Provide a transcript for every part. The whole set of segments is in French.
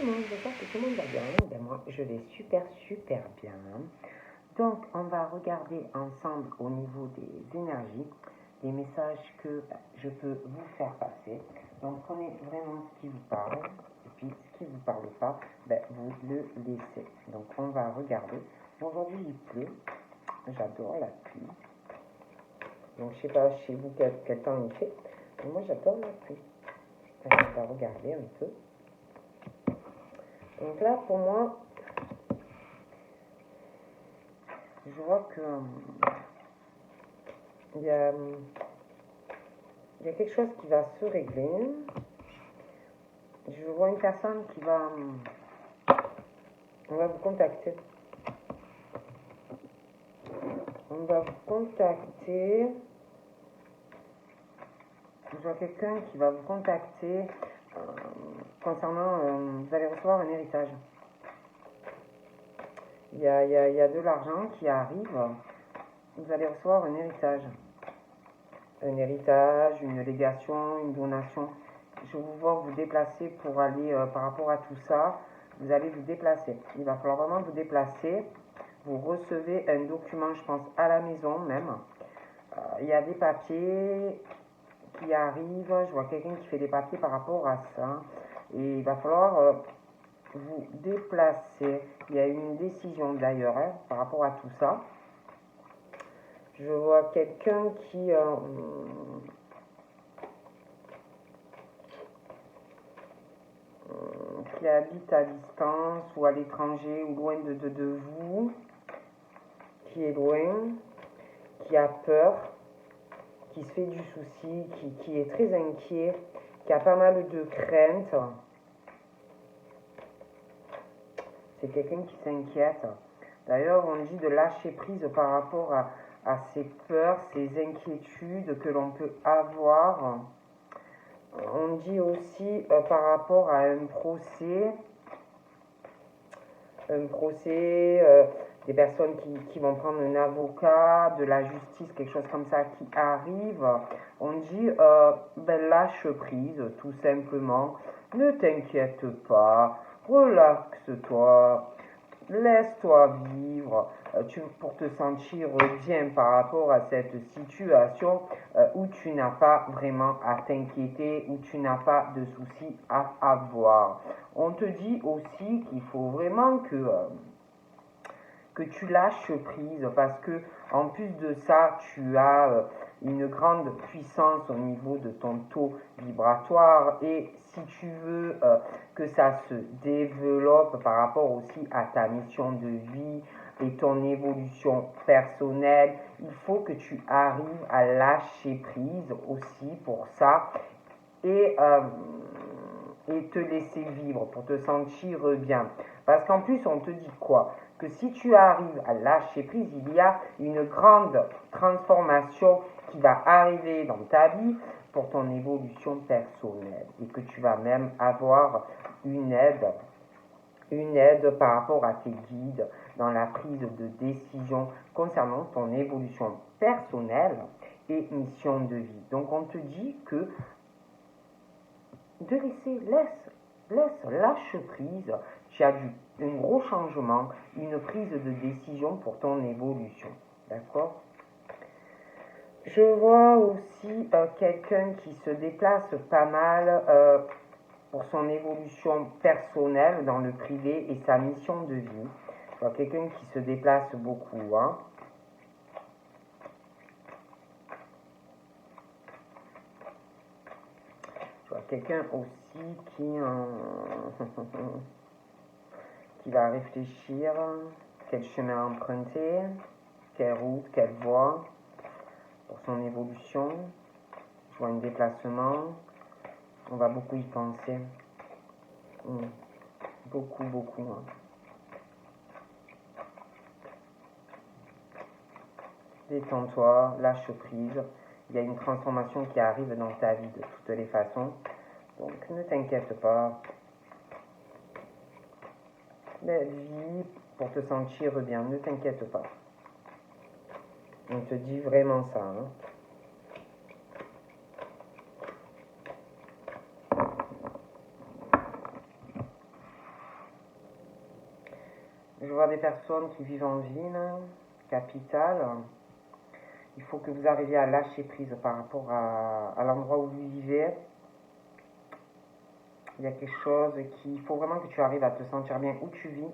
tout le monde, j'espère que tout le monde va bien. Ben moi, je vais super bien. Donc, on va regarder ensemble au niveau des énergies, les messages que je peux vous faire passer. Donc, prenez vraiment ce qui vous parle, et puis ce qui ne vous parle pas, ben, vous le laissez. Donc, on va regarder. Aujourd'hui, il pleut. J'adore la pluie. Donc, je ne sais pas chez vous quel temps il fait, mais moi, j'adore la pluie. On va regarder un peu. Donc là, pour moi, je vois que il y a quelque chose qui va se régler. Je vois une personne qui va, on va vous contacter. On va vous contacter. Je vois quelqu'un qui va vous contacter concernant, vous allez recevoir un héritage. Il y a de l'argent qui arrive. Vous allez recevoir un héritage. Un héritage, une légation, une donation. Je vous vois vous déplacer pour aller par rapport à tout ça. Vous allez vous déplacer. Il va falloir vraiment vous déplacer. Vous recevez un document, je pense, à la maison même. Il y a des papiers qui arrivent. Je vois quelqu'un qui fait des papiers par rapport à ça. Et il va falloir vous déplacer. Il y a une décision d'ailleurs par rapport à tout ça. Je vois quelqu'un qui habite à distance ou à l'étranger ou loin de vous, qui est loin, qui a peur, qui se fait du souci, qui est très inquiet, qui a pas mal de craintes. C'est quelqu'un qui s'inquiète. D'ailleurs, on dit de lâcher prise par rapport à ces peurs, ces inquiétudes que l'on peut avoir. On dit aussi par rapport à un procès, des personnes qui vont prendre un avocat, de la justice, quelque chose comme ça qui arrive. On dit lâche prise, tout simplement. Ne t'inquiète pas, relaxe-toi, laisse-toi vivre pour te sentir bien par rapport à cette situation où tu n'as pas vraiment à t'inquiéter, où tu n'as pas de soucis à avoir. On te dit aussi qu'il faut vraiment que tu lâches prise parce que en plus de ça, tu as une grande puissance au niveau de ton taux vibratoire et si tu veux que ça se développe par rapport aussi à ta mission de vie et ton évolution personnelle, il faut que tu arrives à lâcher prise aussi pour ça et te laisser vivre pour te sentir bien. Parce qu'en plus, on te dit quoi? Que si tu arrives à lâcher prise, il y a une grande transformation qui va arriver dans ta vie pour ton évolution personnelle et que tu vas même avoir une aide par rapport à tes guides dans la prise de décision concernant ton évolution personnelle et mission de vie. Donc on te dit que de lâche prise. Tu as un gros changement, une prise de décision pour ton évolution. D'accord? Je vois aussi quelqu'un qui se déplace pas mal pour son évolution personnelle dans le privé et sa mission de vie. Je vois quelqu'un qui se déplace beaucoup. Hein. Je vois quelqu'un aussi qui va réfléchir quel chemin emprunter, quelle route, quelle voie pour son évolution. Je vois un déplacement. On va beaucoup y penser. Beaucoup. Hein. Détends-toi, lâche prise. Il y a une transformation qui arrive dans ta vie de toutes les façons. Donc ne t'inquiète pas. Mais vis pour te sentir bien, ne t'inquiète pas. On te dit vraiment ça. Hein. Je vois des personnes qui vivent en ville, capitale. Il faut que vous arriviez à lâcher prise par rapport à l'endroit où vous vivez. Il y a quelque chose il faut vraiment que tu arrives à te sentir bien où tu vis.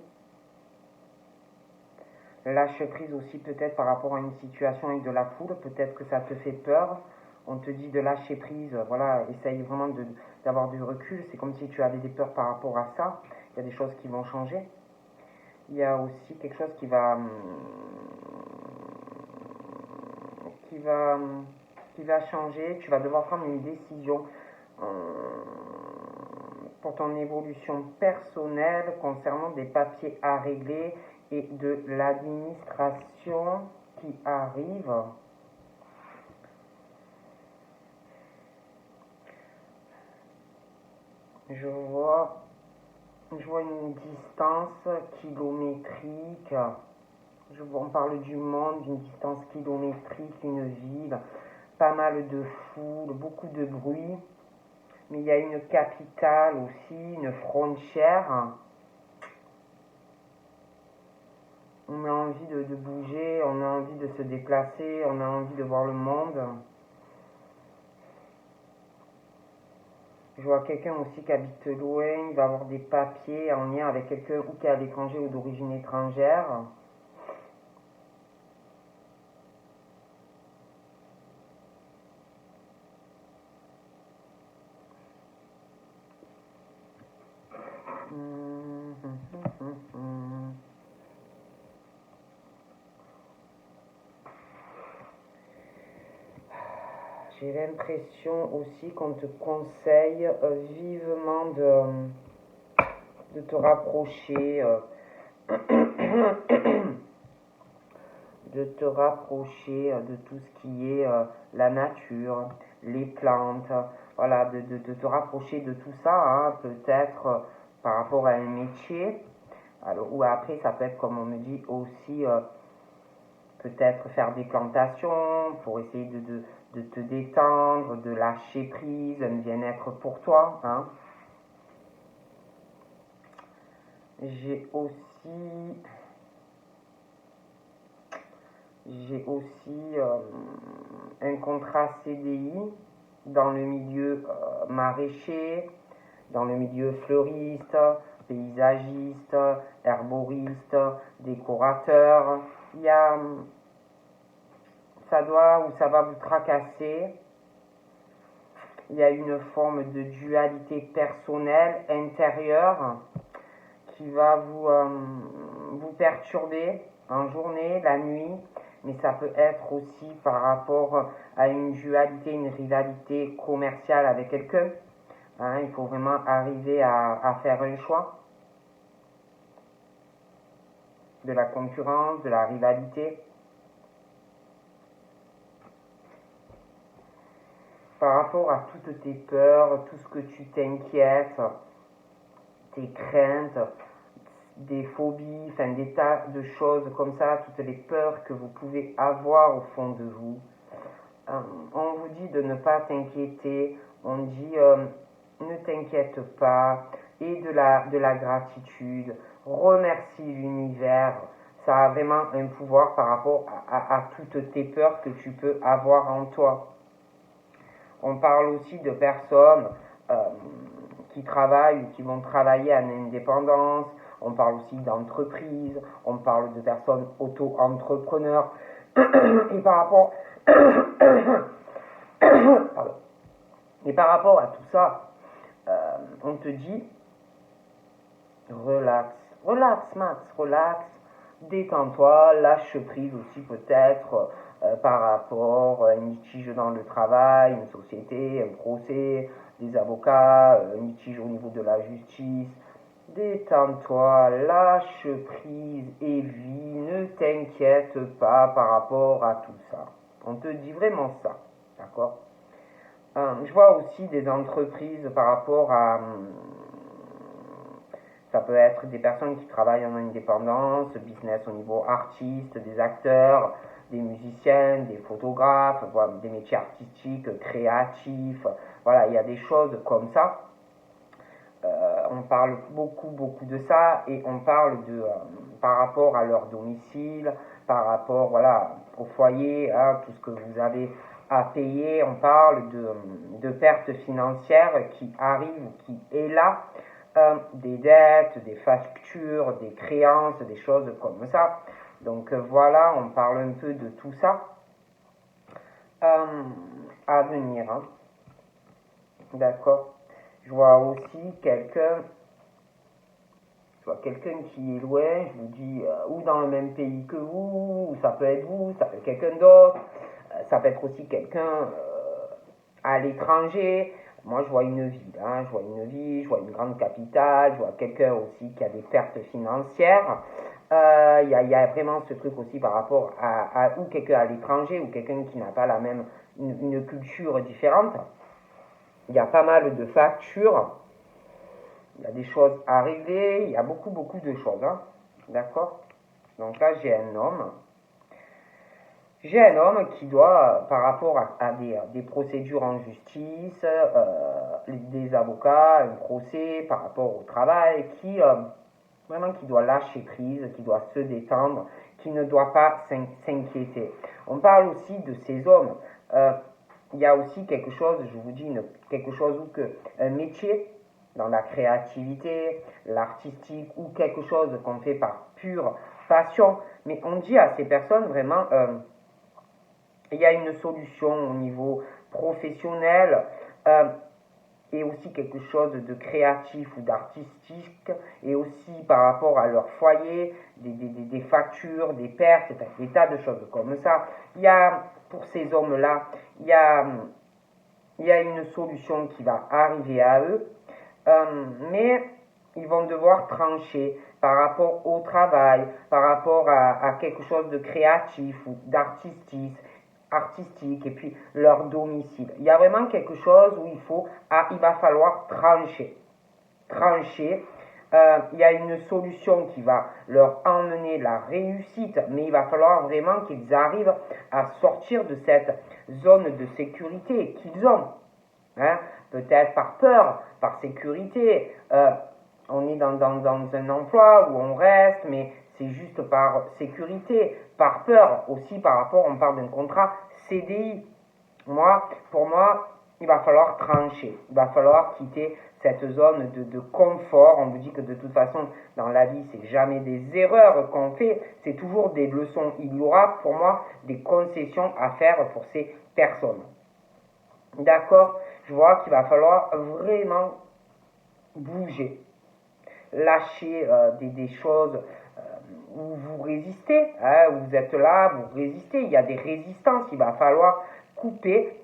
Lâche prise aussi peut-être par rapport à une situation avec de la foule, peut-être que ça te fait peur. On te dit de lâcher prise, voilà, essaye vraiment d'avoir du recul. C'est comme si tu avais des peurs par rapport à ça. Il y a des choses qui vont changer. Il y a aussi quelque chose qui va, qui va changer. Tu vas devoir prendre une décision pour ton évolution personnelle concernant des papiers à régler et de l'administration qui arrive. Je vois une distance kilométrique. On parle du monde, d'une distance kilométrique, une ville, pas mal de foule, beaucoup de bruit. Mais il y a une capitale aussi, une frontière. On a envie de bouger, on a envie de se déplacer, on a envie de voir le monde. Je vois quelqu'un aussi qui habite loin, il va avoir des papiers en lien avec quelqu'un ou qui est à l'étranger ou d'origine étrangère. J'ai l'impression aussi qu'on te conseille vivement de te rapprocher, de te rapprocher de tout ce qui est la nature, les plantes, voilà, de te rapprocher de tout ça, hein, peut-être par rapport à un métier. Alors, ou après, ça peut être, comme on me dit, aussi peut-être faire des plantations pour essayer de te détendre, de lâcher prise, un bien-être pour toi. Hein. J'ai aussi un contrat CDI dans le milieu maraîcher, dans le milieu fleuriste, paysagiste, herboriste, décorateur. Il y a, ça va vous tracasser. Il y a une forme de dualité personnelle, intérieure, qui va vous perturber en journée, la nuit, mais ça peut être aussi par rapport à une dualité, une rivalité commerciale avec quelqu'un. Hein, il faut vraiment arriver à faire un choix de la concurrence, de la rivalité. Par rapport à toutes tes peurs, tout ce que tu t'inquiètes, tes craintes, des phobies, enfin des tas de choses comme ça, toutes les peurs que vous pouvez avoir au fond de vous. On vous dit de ne pas t'inquiéter, on dit ne t'inquiète pas, et de la gratitude, remercie l'univers, ça a vraiment un pouvoir par rapport à toutes tes peurs que tu peux avoir en toi. On parle aussi de personnes qui travaillent ou qui vont travailler en indépendance, on parle aussi d'entreprises, on parle de personnes auto-entrepreneurs, et par rapport et par rapport à tout ça, on te dit relax, relax Max, relax, détends-toi, lâche prise aussi peut-être par rapport à un litige dans le travail, une société, un procès, des avocats, un litige au niveau de la justice. Détends-toi, lâche prise et vis, ne t'inquiète pas par rapport à tout ça. On te dit vraiment ça, d'accord? Je vois aussi des entreprises par rapport à... Ça peut être des personnes qui travaillent en indépendance, business au niveau artiste, des acteurs, des musiciens, des photographes, voilà, des métiers artistiques, créatifs. Voilà, il y a des choses comme ça. on parle beaucoup de ça et on parle de par rapport à leur domicile, par rapport voilà, au foyer, hein, tout ce que vous avez à payer. On parle de pertes financières qui arrivent, qui est là, des dettes, des factures, des créances, des choses comme ça. Donc voilà, on parle un peu de tout ça à venir. Hein. D'accord. Je vois aussi quelqu'un qui est loin, je vous dis, ou dans le même pays que vous, ou ça peut être vous, ça peut être quelqu'un d'autre, ça peut être aussi quelqu'un à l'étranger. Moi, je vois une ville, hein, je vois une grande capitale, je vois quelqu'un aussi qui a des pertes financières. Il y a vraiment ce truc aussi par rapport ou quelqu'un à l'étranger, ou quelqu'un qui n'a pas la même, une culture différente. Il y a pas mal de factures. Il y a des choses arrivées, il y a beaucoup de choses. Hein. D'accord. Donc là, j'ai un homme. J'ai un homme qui doit, par rapport à des procédures en justice, des avocats, un procès, par rapport au travail, vraiment qui doit lâcher prise, qui doit se détendre, qui ne doit pas s'inquiéter. On parle aussi de ces hommes. Il y a aussi quelque chose, je vous dis, quelque chose où un métier dans la créativité, l'artistique ou quelque chose qu'on fait par pure passion. Mais on dit à ces personnes vraiment, il y a une solution au niveau professionnel et aussi quelque chose de créatif ou d'artistique et aussi par rapport à leur foyer, des factures, des pertes, des tas de choses comme ça. Il y a, pour ces hommes-là, il y a une solution qui va arriver à eux. Mais ils vont devoir trancher par rapport au travail, par rapport à quelque chose de créatif ou d'artistique, et puis leur domicile. Il y a vraiment quelque chose où il va falloir trancher. Il y a une solution qui va leur emmener la réussite, mais il va falloir vraiment qu'ils arrivent à sortir de cette zone de sécurité qu'ils ont. Hein, peut-être par peur, par sécurité. On est dans un emploi où on reste, mais c'est juste par sécurité, par peur aussi par rapport, on parle d'un contrat CDI. Pour moi, il va falloir trancher, il va falloir quitter cette zone de confort. On vous dit que de toute façon, dans la vie, c'est jamais des erreurs qu'on fait, c'est toujours des leçons. Il y aura pour moi des concessions à faire pour ces personnes. D'accord? Je vois qu'il va falloir vraiment bouger, lâcher des choses où vous résistez, hein, vous êtes là, vous résistez, il y a des résistances, il va falloir couper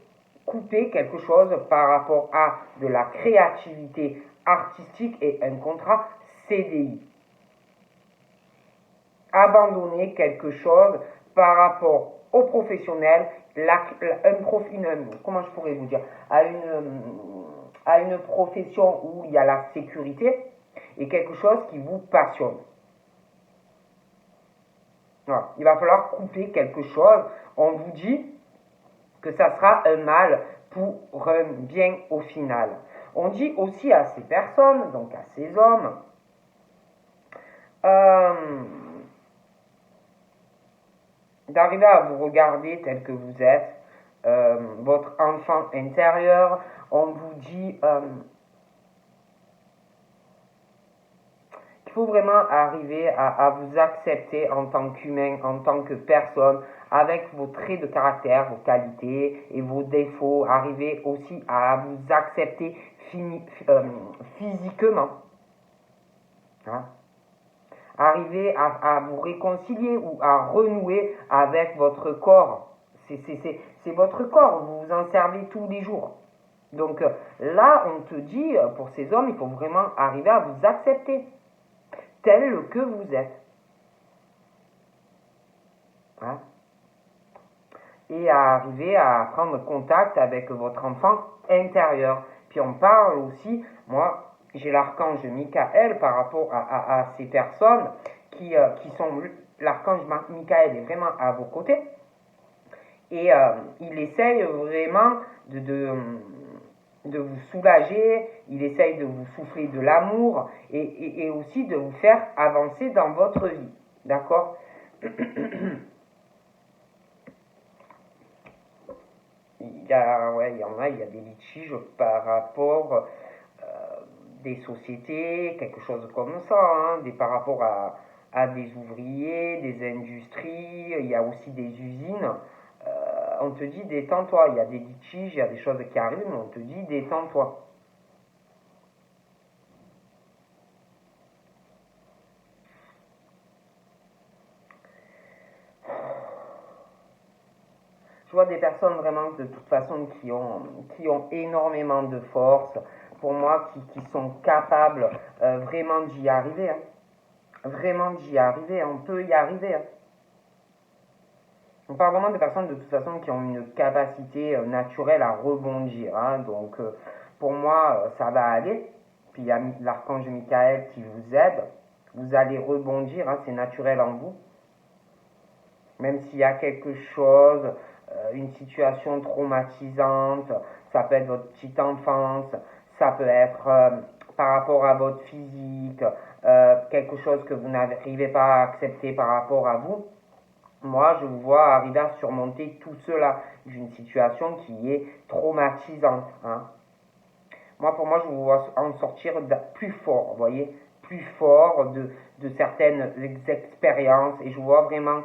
quelque chose par rapport à de la créativité artistique et un contrat CDI. Abandonner quelque chose par rapport au professionnel, comment je pourrais vous dire, à une profession où il y a la sécurité et quelque chose qui vous passionne. Voilà. Il va falloir couper quelque chose. On vous dit que ça sera un mal pour un bien au final. On dit aussi à ces personnes, donc à ces hommes, d'arriver à vous regarder tel que vous êtes, votre enfant intérieur. On vous dit qu'il faut vraiment arriver à vous accepter en tant qu'humain, en tant que personne, avec vos traits de caractère, vos qualités et vos défauts. Arriver aussi à vous accepter physiquement. Hein? Arriver à vous réconcilier ou à renouer avec votre corps. C'est votre corps, vous vous en servez tous les jours. Donc là, on te dit, pour ces hommes, il faut vraiment arriver à vous accepter tel que vous êtes. Hein? Et à arriver à prendre contact avec votre enfant intérieur. Puis on parle aussi, moi, j'ai l'archange Michael par rapport à ces personnes qui sont... L'archange Michael est vraiment à vos côtés. Et il essaye vraiment de vous soulager, il essaye de vous souffler de l'amour et aussi de vous faire avancer dans votre vie. D'accord? Il y a des litiges par rapport des sociétés, quelque chose comme ça, hein, par rapport à des ouvriers, des industries, il y a aussi des usines. On te dit détends-toi, il y a des litiges, il y a des choses qui arrivent, mais on te dit détends-toi. Je vois des personnes vraiment de toute façon qui ont énormément de force, pour moi, qui sont capables vraiment d'y arriver. Hein. Vraiment d'y arriver, on peut y arriver. Hein. On parle vraiment de personnes de toute façon qui ont une capacité naturelle à rebondir. Hein. Donc pour moi, ça va aller. Puis il y a l'archange Michael qui vous aide. Vous allez rebondir, hein, c'est naturel en vous. Même s'il y a quelque chose, une situation traumatisante, ça peut être votre petite enfance, ça peut être par rapport à votre physique, quelque chose que vous n'arrivez pas à accepter par rapport à vous. Moi, je vous vois arriver à surmonter tout cela d'une situation qui est traumatisante. Hein. Pour moi, je vous vois en sortir plus fort, vous voyez, plus fort de certaines expériences. Et je vois vraiment,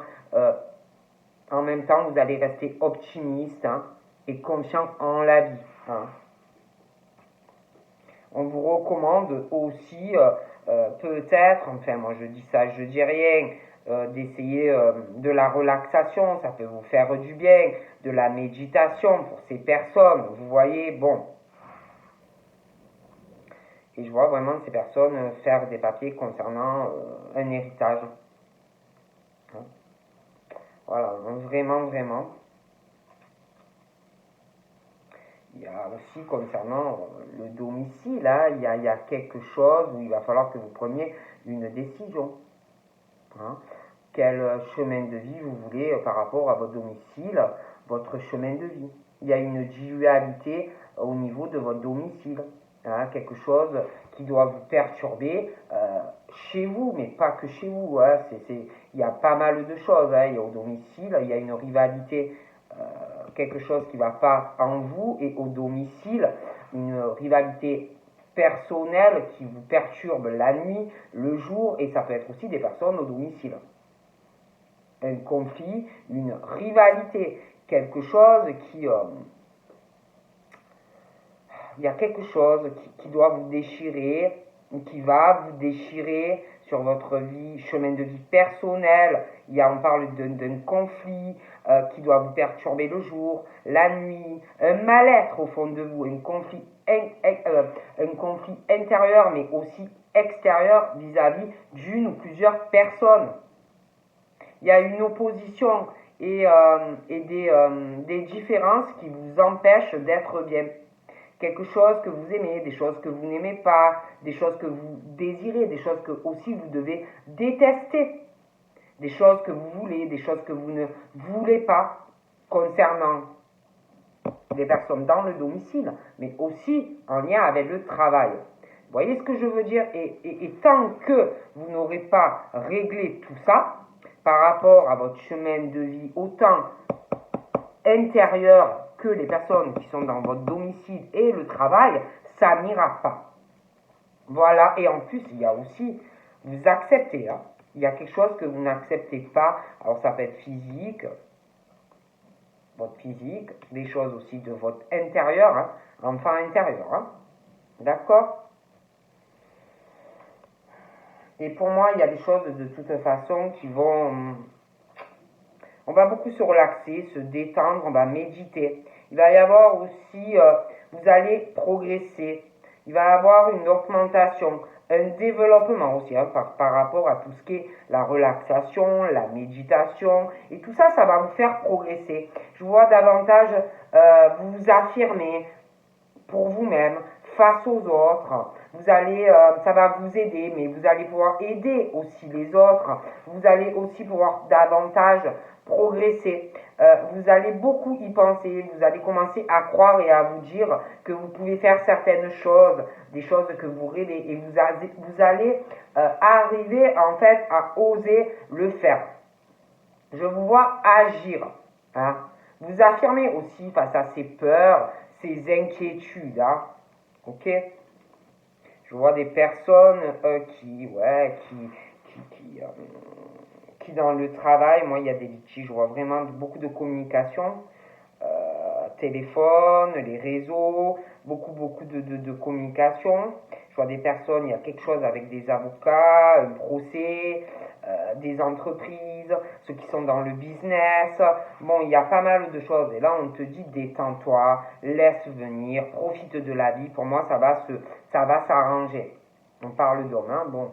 en même temps, vous allez rester optimiste, hein, et confiant en la vie. Hein. On vous recommande aussi, peut-être, enfin moi je dis ça, je dis rien, d'essayer de la relaxation, ça peut vous faire du bien, de la méditation pour ces personnes, vous voyez, bon. Et je vois vraiment ces personnes faire des papiers concernant un héritage. Hein. Voilà, donc vraiment. Il y a aussi concernant le domicile, hein, il y a quelque chose où il va falloir que vous preniez une décision. Hein. Quel chemin de vie vous voulez par rapport à votre domicile, votre chemin de vie. Il y a une dualité au niveau de votre domicile. Hein, quelque chose qui doit vous perturber chez vous, mais pas que chez vous. Hein, il y a pas mal de choses. Hein, il y a au domicile, il y a une rivalité, quelque chose qui ne va pas en vous, et au domicile, une rivalité personnelle qui vous perturbe la nuit, le jour, et ça peut être aussi des personnes au domicile. Un conflit, une rivalité, quelque chose qui... il y a quelque chose qui doit vous déchirer, qui va vous déchirer sur votre vie, chemin de vie personnel. On parle d'un conflit qui doit vous perturber le jour, la nuit, un mal-être au fond de vous, un conflit intérieur mais aussi extérieur vis-à-vis d'une ou plusieurs personnes. Il y a une opposition et des différences qui vous empêchent d'être bien. Quelque chose que vous aimez, des choses que vous n'aimez pas, des choses que vous désirez, des choses que aussi vous devez détester, des choses que vous voulez, des choses que vous ne voulez pas concernant les personnes dans le domicile, mais aussi en lien avec le travail. Vous voyez ce que je veux dire? Et tant que vous n'aurez pas réglé tout ça, par rapport à votre chemin de vie, autant intérieur que les personnes qui sont dans votre domicile et le travail, ça n'ira pas. Voilà, et en plus, il y a aussi, vous acceptez, hein, il y a quelque chose que vous n'acceptez pas, alors ça peut être physique, votre physique, des choses aussi de votre intérieur, hein, enfant intérieur, hein, d'accord? Et pour moi, il y a des choses de toute façon qui vont... On va beaucoup se relaxer, se détendre, on va méditer. Il va y avoir aussi, vous allez progresser. Il va y avoir une augmentation, un développement aussi, hein, par rapport à tout ce qui est la relaxation, la méditation. Et tout ça, ça va vous faire progresser. Je vois davantage vous affirmer pour vous-même, face aux autres. ça va vous aider, mais vous allez pouvoir aider aussi les autres. Vous allez aussi pouvoir davantage progresser. Vous allez beaucoup y penser. Vous allez commencer à croire et à vous dire que vous pouvez faire certaines choses, des choses que vous rêvez, et vous allez arriver en fait à oser le faire. Je vous vois agir. Hein. Vous affirmez aussi face à ces peurs, ces inquiétudes. Hein. Ok? Je vois des personnes qui dans le travail, moi il y a des litiges, je vois vraiment beaucoup de communication, téléphone, les réseaux, beaucoup de communication. Je vois des personnes, il y a quelque chose avec des avocats, un procès, des entreprises, ceux qui sont dans le business. Bon, il y a pas mal de choses. Et là, on te dit détends-toi, laisse venir, profite de la vie. Pour moi, ça va s'arranger. On parle d'homme, hein, bon.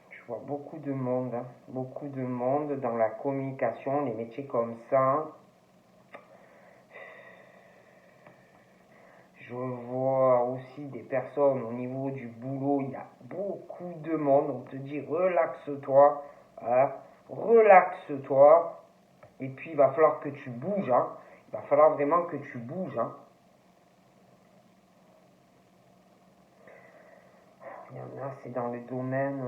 Je vois beaucoup de monde dans la communication, les métiers comme ça. Je vois aussi des personnes au niveau du boulot, il y a beaucoup de monde. On te dit relaxe-toi, hein, relaxe-toi. Et puis il va falloir que tu bouges, hein. Il va falloir vraiment que tu bouges, hein. Il y en a, c'est dans le domaine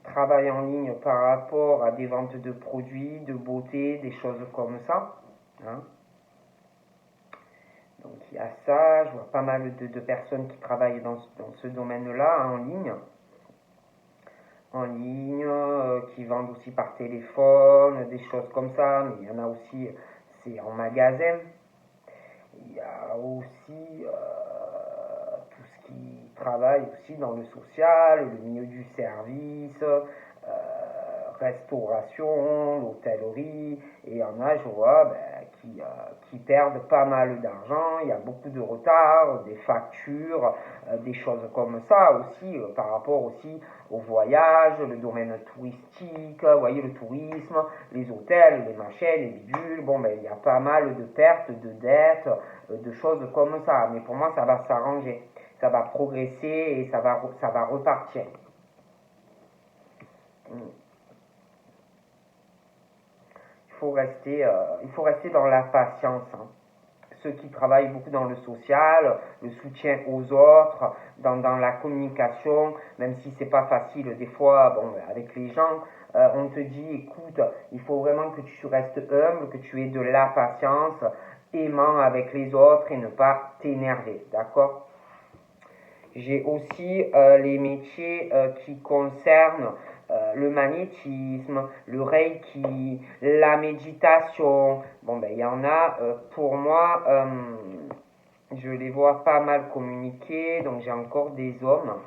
travail en ligne par rapport à des ventes de produits, de beauté, des choses comme ça. Hein. Donc il y a ça, je vois pas mal de personnes qui travaillent dans ce domaine-là, hein, qui vendent aussi par téléphone, des choses comme ça, mais il y en a aussi, c'est en magasin. Il y a aussi tout ce qui travaille aussi dans le social, le milieu du service, restauration, l'hôtellerie, et il y en a, je vois, qui perdent pas mal d'argent, il y a beaucoup de retard, des factures, des choses comme ça aussi, par rapport aussi au voyage, le domaine touristique, vous voyez, le tourisme, les hôtels, les machines, les bidules, bon, il y a pas mal de pertes, de dettes, de choses comme ça, mais pour moi, ça va s'arranger, ça va progresser et ça va repartir. Il faut rester dans la patience. Hein. Ceux qui travaillent beaucoup dans le social, le soutien aux autres, dans la communication, même si c'est pas facile des fois, bon, avec les gens, on te dit, écoute, il faut vraiment que tu restes humble, que tu aies de la patience, aimant avec les autres et ne pas t'énerver, d'accord? J'ai aussi les métiers qui concernent le magnétisme, le reiki, la méditation. Bon, il y en a, pour moi, je les vois pas mal communiquer, donc j'ai encore des hommes.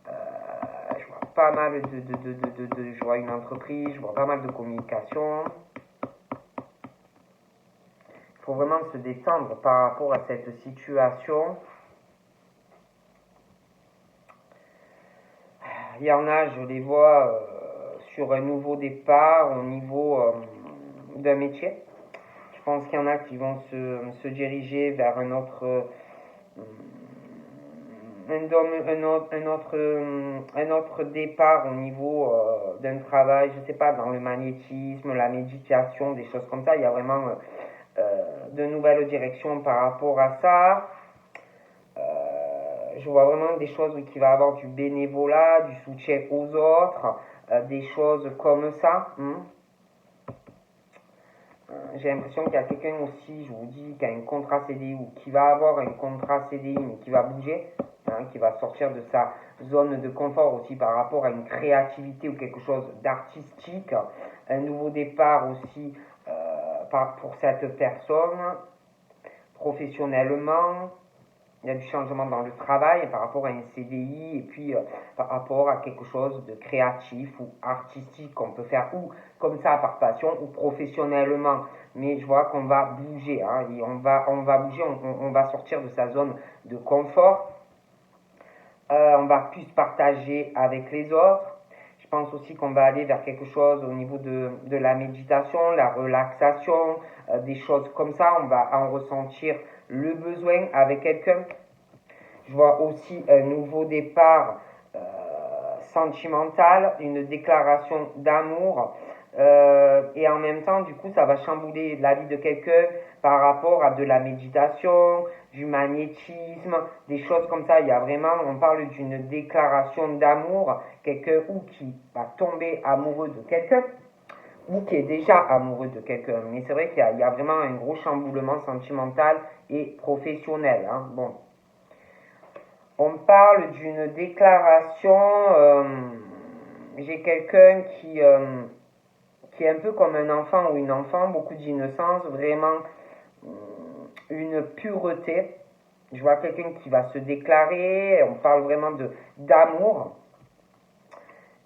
Je vois pas mal je vois une entreprise, je vois pas mal de communication. Il faut vraiment se détendre par rapport à cette situation. Il y en a, je les vois sur un nouveau départ au niveau d'un métier. Je pense qu'il y en a qui vont se diriger vers un autre départ au niveau d'un travail, je sais pas, dans le magnétisme, la méditation, des choses comme ça. Il y a vraiment de nouvelles directions par rapport à ça. Je vois vraiment des choses où il va y avoir du bénévolat, du soutien aux autres, des choses comme ça. J'ai l'impression qu'il y a quelqu'un aussi, je vous dis, qui a un contrat CDI ou qui va avoir un contrat CDI mais qui va bouger, hein, qui va sortir de sa zone de confort aussi par rapport à une créativité ou quelque chose d'artistique. Un nouveau départ aussi pour cette personne, professionnellement. Il y a du changement dans le travail par rapport à un CDI et puis par rapport à quelque chose de créatif ou artistique qu'on peut faire ou comme ça par passion ou professionnellement. Mais je vois qu'on va bouger, hein, et on va bouger, on va sortir de sa zone de confort. On va plus partager avec les autres. Je pense aussi qu'on va aller vers quelque chose au niveau de la méditation, la relaxation, des choses comme ça. On va en ressentir le besoin avec quelqu'un. Je vois aussi un nouveau départ sentimental, une déclaration d'amour. Et en même temps, du coup, ça va chambouler la vie de quelqu'un par rapport à de la méditation, du magnétisme, des choses comme ça. Il y a vraiment, on parle d'une déclaration d'amour, quelqu'un ou qui va tomber amoureux de quelqu'un, ou qui est déjà amoureux de quelqu'un. Mais c'est vrai qu'il y a vraiment un gros chamboulement sentimental et professionnel. Hein. Bon. On parle d'une déclaration, j'ai quelqu'un qui est un peu comme un enfant ou une enfant, beaucoup d'innocence, vraiment une pureté. Je vois quelqu'un qui va se déclarer, on parle vraiment d'amour.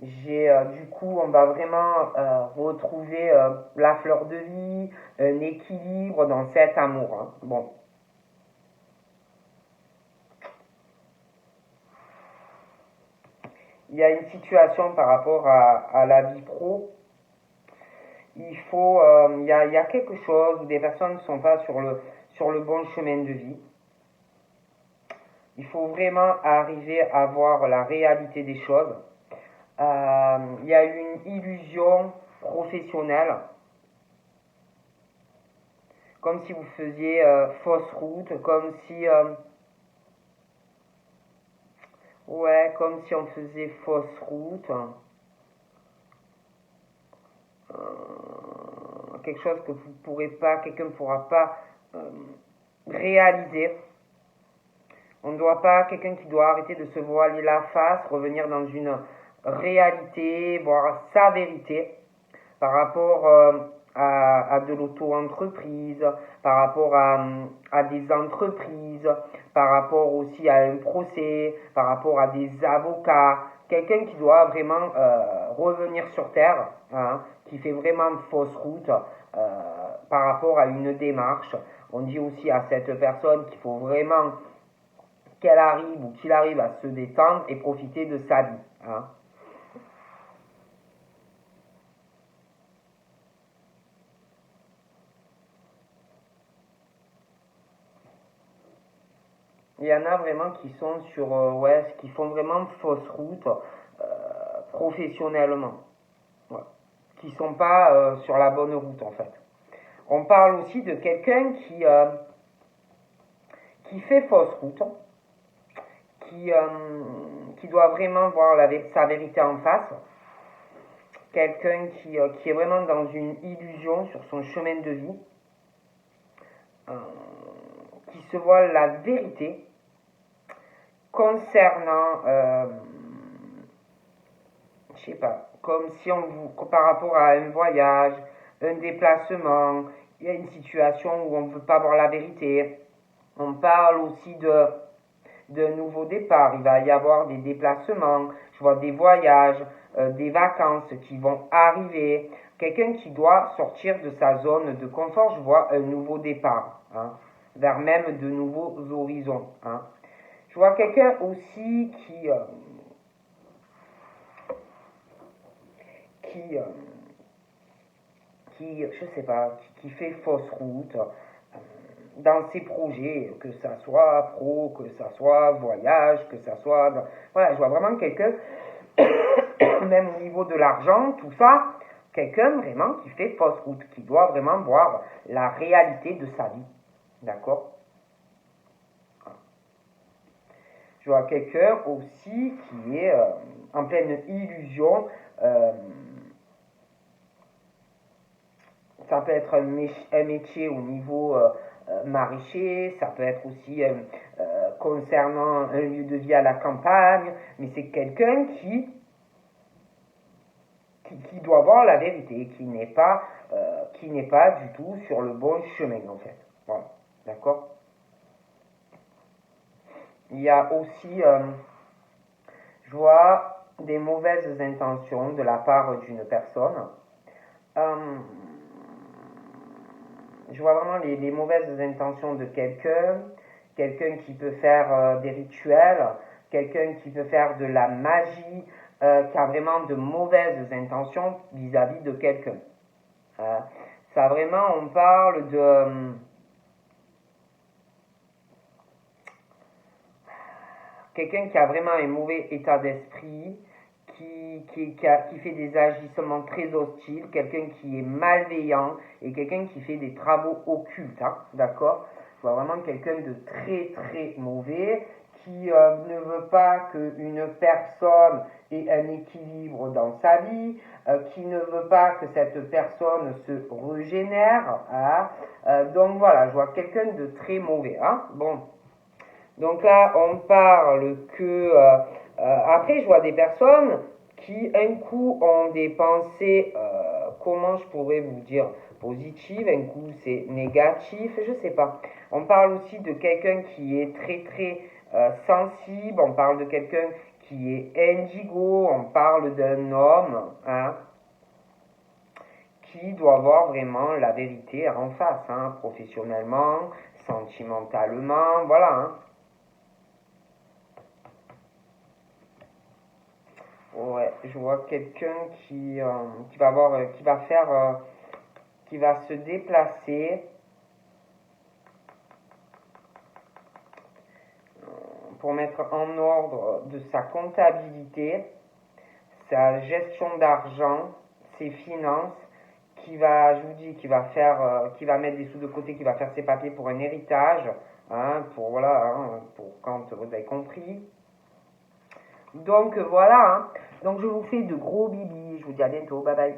Du coup, on va vraiment retrouver la fleur de vie, un équilibre dans cet amour. Hein. Bon. Il y a une situation par rapport à la vie pro. Il y a quelque chose où des personnes ne sont pas sur le bon chemin de vie. Il faut vraiment arriver à voir la réalité des choses. Il y a une illusion professionnelle, comme si vous faisiez fausse route, comme si on faisait fausse route. Quelque chose que vous pourrez pas, quelqu'un ne pourra pas réaliser. On ne doit pas, quelqu'un qui doit arrêter de se voiler la face, revenir dans une réalité, voir sa vérité par rapport à de l'auto-entreprise, par rapport à des entreprises, par rapport aussi à un procès, par rapport à des avocats. Quelqu'un qui doit vraiment revenir sur terre, hein, qui fait vraiment fausse route par rapport à une démarche. On dit aussi à cette personne qu'il faut vraiment qu'elle arrive ou qu'il arrive à se détendre et profiter de sa vie. Hein. Il y en a vraiment qui sont qui font vraiment fausse route professionnellement, ouais. Qui sont pas sur la bonne route en fait. On parle aussi de quelqu'un qui fait fausse route, qui, euh, qui doit vraiment voir sa vérité en face, quelqu'un qui est vraiment dans une illusion sur son chemin de vie, euh, qui se voit la vérité concernant, je sais pas, comme si par rapport à un voyage, un déplacement, il y a une situation où on ne veut pas voir la vérité. On parle aussi d'un nouveau départ, il va y avoir des déplacements, je vois des voyages, des vacances qui vont arriver. Quelqu'un qui doit sortir de sa zone de confort, je vois un nouveau départ, hein, vers même de nouveaux horizons. Hein. Je vois quelqu'un aussi je sais pas, qui fait fausse route dans ses projets, que ça soit pro, que ça soit voyage, que ça soit... Voilà, je vois vraiment quelqu'un, même au niveau de l'argent, tout ça, quelqu'un vraiment qui fait fausse route, qui doit vraiment voir la réalité de sa vie. D'accord? Je vois quelqu'un aussi qui est en pleine illusion. Ça peut être un métier au niveau maraîcher, ça peut être aussi concernant un lieu de vie à la campagne, mais c'est quelqu'un qui doit voir la vérité, qui n'est pas du tout sur le bon chemin en fait. Voilà, d'accord? Il y a aussi, je vois des mauvaises intentions de la part d'une personne. Je vois vraiment les mauvaises intentions de quelqu'un qui peut faire des rituels, quelqu'un qui peut faire de la magie, qui a vraiment de mauvaises intentions vis-à-vis de quelqu'un. Ça vraiment, on parle de quelqu'un qui a vraiment un mauvais état d'esprit, qui fait des agissements très hostiles, quelqu'un qui est malveillant et quelqu'un qui fait des travaux occultes, hein, d'accord? Je vois vraiment quelqu'un de très très mauvais qui ne veut pas qu'une personne ait un équilibre dans sa vie, qui ne veut pas que cette personne se régénère. Hein? Donc voilà, je vois quelqu'un de très mauvais. Hein? Bon. Donc là, on parle que... après, je vois des personnes qui, un coup, ont des pensées, comment je pourrais vous dire, positives, un coup, c'est négatif, je sais pas. On parle aussi de quelqu'un qui est très, très sensible, on parle de quelqu'un qui est indigo, on parle d'un homme, hein, qui doit voir vraiment la vérité en face, hein, professionnellement, sentimentalement, voilà, hein. Ouais, je vois quelqu'un qui va avoir, qui va faire, qui va se déplacer pour mettre en ordre de sa comptabilité, sa gestion d'argent, ses finances, qui va, je vous dis, qui va faire, qui va mettre des sous de côté, qui va faire ses papiers pour un héritage, hein, pour voilà, hein, pour quand vous avez compris. Donc voilà, hein. Donc je vous fais de gros bibis, je vous dis à bientôt, bye bye.